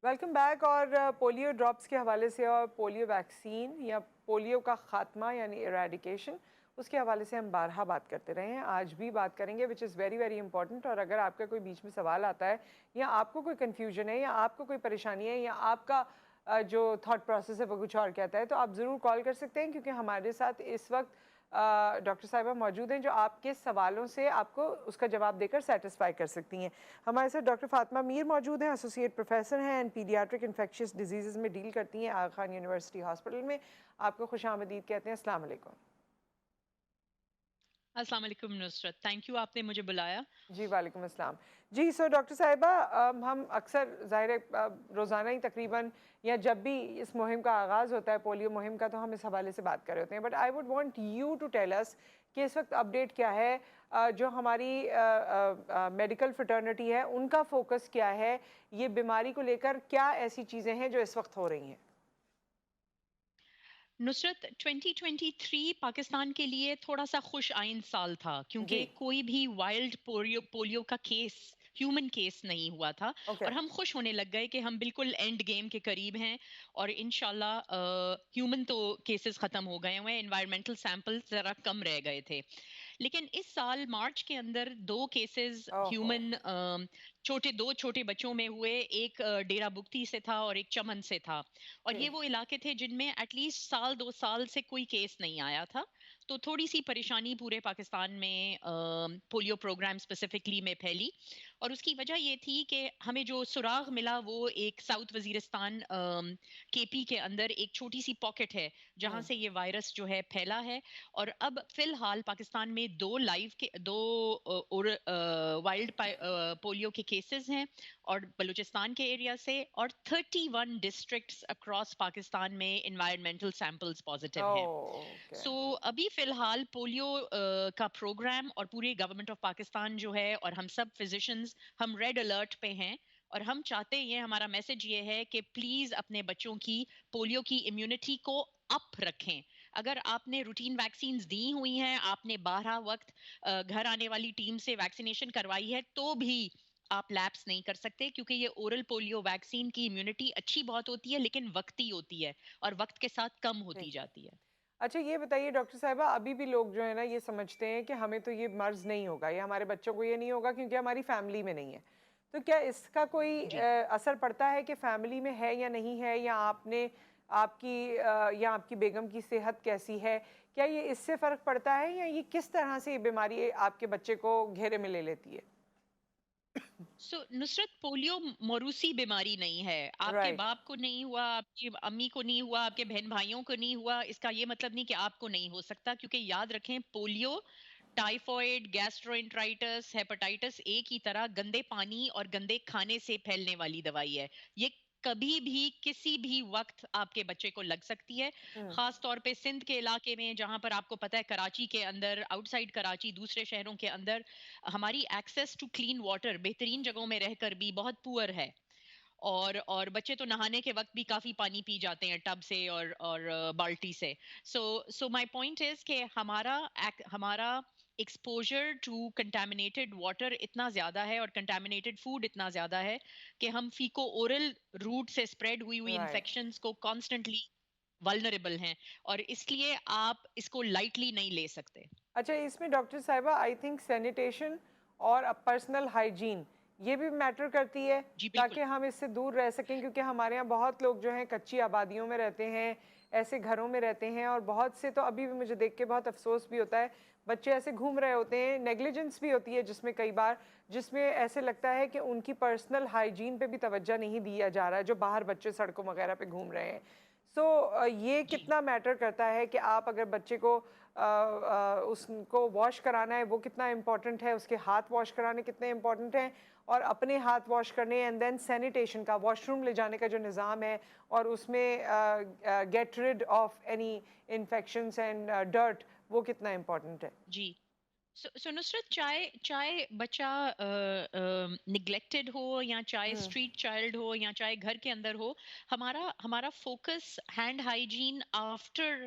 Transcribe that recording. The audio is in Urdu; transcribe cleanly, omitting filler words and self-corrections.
Welcome back. اور پولیو ڈراپس کے حوالے سے اور پولیو ویکسین یا پولیو کا خاتمہ یعنی ایریڈیکیشن، اس کے حوالے سے ہم بارہا بات کرتے رہے ہیں، آج بھی بات کریں گے وچ از ویری ویری امپورٹنٹ. اور اگر آپ کا کوئی بیچ میں سوال آتا ہے یا آپ کو کوئی کنفیوژن ہے یا آپ کو کوئی پریشانی ہے یا آپ کا جو تھاٹ پروسیس ہے وہ کچھ اور کہتا ہے، تو آپ ضرور کال کر سکتے ہیں، کیونکہ ہمارے ساتھ اس وقت ڈاکٹر صاحبہ موجود ہیں جو آپ کے سوالوں سے آپ کو اس کا جواب دے کر سیٹسفائی کر سکتی ہیں. ہمارے ساتھ ڈاکٹر فاطمہ میر موجود ہیں، ایسوسیٹ پروفیسر ہیں اینڈ پیڈیاٹرک انفیکشس ڈیزیزز میں ڈیل کرتی ہیں آغا خان یونیورسٹی ہاسپٹل میں. آپ کو خوش آمدید کہتے ہیں. السلام علیکم. السلام علیکم نصرت، تھینک یو آپ نے مجھے بلایا. جی وعلیکم السلام. جی سو ڈاکٹر صاحبہ، ہم اکثر ظاہر روزانہ ہی تقریباً یا جب بھی اس مہم کا آغاز ہوتا ہے پولیو مہم کا، تو ہم اس حوالے سے بات کر رہے ہوتے ہیں. But I would want you to tell us کہ اس وقت اپڈیٹ کیا ہے، جو ہماری میڈیکل فٹرنٹی ہے ان کا فوکس کیا ہے، یہ بیماری کو لے کر کیا ایسی چیزیں ہیں جو اس وقت ہو رہی ہیں؟ نصرت، 2023 پاکستان کے لیے تھوڑا سا خوش آئند سال تھا، جی. کیونکہ کوئی بھی وائلڈ پولیو کا کیس، ہیومن کیس نہیں ہوا تھا. اوکے. اور ہم خوش ہونے لگ گئے کہ ہم بالکل اینڈ گیم کے قریب ہیں، اور انشاءاللہ ہیومن تو کیسز ختم ہو گئے ہوئے، انوائرمنٹل سیمپل ذرا کم رہ گئے تھے. لیکن اس سال مارچ کے اندر دو کیسز اوہو. ہیومن دو چھوٹے بچوں میں ہوئے، ایک ڈیرا بگٹی سے تھا اور ایک چمن سے تھا. اور جی. یہ وہ علاقے تھے جن میں ایٹ لیسٹ سال 2 سال سے کوئی کیس نہیں آیا تھا. تو تھوڑی سی پریشانی پورے پاکستان میں پولیو پروگرام اسپیسیفکلی میں پھیلی. اور اس کی وجہ یہ تھی کہ ہمیں جو سراغ ملا وہ ایک ساؤتھ وزیرستان کے پی کے اندر ایک چھوٹی سی پاکٹ ہے جہاں سے یہ وائرس جو ہے پھیلا ہے. اور اب فی الحال پاکستان میں دو وائلڈ پولیو کے کیسز ہیں، اور بلوچستان کے ایریا سے، اور 31 ڈسٹرکٹس اکراس پاکستان میں انوائرمنٹل سیمپلز پازیٹیو ہیں. اوکے. سو ابھی فی الحال پولیو کا پروگرام اور پوری گورنمنٹ آف پاکستان جو ہے اور ہم سب فزیشنز ہم ریڈ الرٹ پہ ہیں. اور ہم چاہتے ہیں، ہمارا میسج یہ ہے کہ پلیز اپنے بچوں کی پولیو کی امیونٹی کو اپ رکھیں. اگر آپ نے روٹین ویکسینز دی ہوئی ہیں، آپ نے 12 وقت گھر آنے والی ٹیم سے ویکسینیشن کروائی ہے، تو بھی آپ لیپس نہیں کر سکتے، کیونکہ یہ اورل پولیو ویکسین کی امیونٹی اچھی بہت ہوتی ہے لیکن وقتی ہوتی ہے اور وقت کے ساتھ کم ہوتی ٹھیک ہے. جاتی ہے. اچھا یہ بتائیے ڈاکٹر صاحبہ، ابھی بھی لوگ جو ہے نا یہ سمجھتے ہیں کہ ہمیں تو یہ مرض نہیں ہوگا یا ہمارے بچوں کو یہ نہیں ہوگا کیونکہ ہماری فیملی میں نہیں ہے. تو کیا اس کا کوئی جی. اثر پڑتا ہے کہ فیملی میں ہے یا نہیں ہے، یا آپ کی یا آپ کی بیگم کی صحت کیسی ہے؟ کیا یہ اس سے فرق پڑتا ہے، یا یہ کس طرح سے یہ بیماری آپ کے بچے کو گھیرے میں لے لیتی ہے؟ نصرت، پولیو موروثی بیماری نہیں ہے. آپ کے رائٹ. باپ کو نہیں ہوا، آپ کی امی کو نہیں ہوا، آپ کے بہن بھائیوں کو نہیں ہوا، اس کا یہ مطلب نہیں کہ آپ کو نہیں ہو سکتا. کیونکہ یاد رکھیں، پولیو ٹائیفائڈ، گیسٹرو ہیپاٹائٹس اے کی طرح گندے پانی اور گندے کھانے سے پھیلنے والی دوائی ہے. یہ کبھی بھی کسی بھی وقت آپ کے بچے کو لگ سکتی ہے. خاص طور پہ سندھ کے علاقے میں، جہاں پر آپ کو پتہ ہے کراچی کے اندر، آؤٹ سائڈ کراچی، دوسرے شہروں کے اندر ہماری ایکسیس ٹو کلین واٹر بہترین جگہوں میں رہ کر بھی بہت پور ہے. اور بچے تو نہانے کے وقت بھی کافی پانی پی جاتے ہیں ٹب سے اور بالٹی سے. سو مائی پوائنٹ از کہ ہمارا ایکسپوجر ٹو کنٹامینیٹڈ واٹر اتنا زیادہ ہے اور کنٹامینیٹڈ فوڈ اتنا زیادہ ہے کہ ہم فیکو اورل روٹ سے اسپریڈ ہوئی رائٹ. انفیکشنز کو کانسٹنٹلی ولنریبل ہیں، اور اس لیے آپ اس کو لائٹلی نہیں لے سکتے. اچھا اس میں ڈاکٹر صاحبہ آئی تھنک سینیٹیشن اور پرسنل ہائیجین یہ بھی میٹر کرتی ہے، جی بالکل. تاکہ ہم اس سے دور رہ سکیں. کیونکہ ہمارے ہاں بہت لوگ جو ہیں کچی آبادیوں میں رہتے ہیں، ایسے گھروں میں رہتے ہیں، اور بہت سے تو ابھی بھی مجھے دیکھ کے بہت افسوس بھی ہوتا ہے، بچے ایسے گھوم رہے ہوتے ہیں، نیگلیجنس بھی ہوتی ہے جس میں کئی بار، جس میں ایسے لگتا ہے کہ ان کی پرسنل ہائیجین پہ بھی توجہ نہیں دیا جا رہا ہے، جو باہر بچے سڑکوں وغیرہ پہ گھوم رہے ہیں. سو یہ جی. کتنا میٹر کرتا ہے کہ آپ اگر بچے کو اس کو واش کرانا ہے وہ کتنا امپورٹنٹ ہے، اس کے ہاتھ واش کرانے کتنے امپورٹنٹ ہیں، اور اپنے ہاتھ واش کرنے اینڈ دین سینیٹیشن کا، واش روم لے جانے کا جو نظام ہے، اور اس میں get rid of any infections and dirt, وہ کتنا امپورٹنٹ ہے؟ جی. سو نصرت، چاہے بچہ نگلیکٹڈ ہو یا چاہے اسٹریٹ چائلڈ ہو یا چاہے گھر کے اندر ہو، ہمارا فوکس ہینڈ ہائیجین آفٹر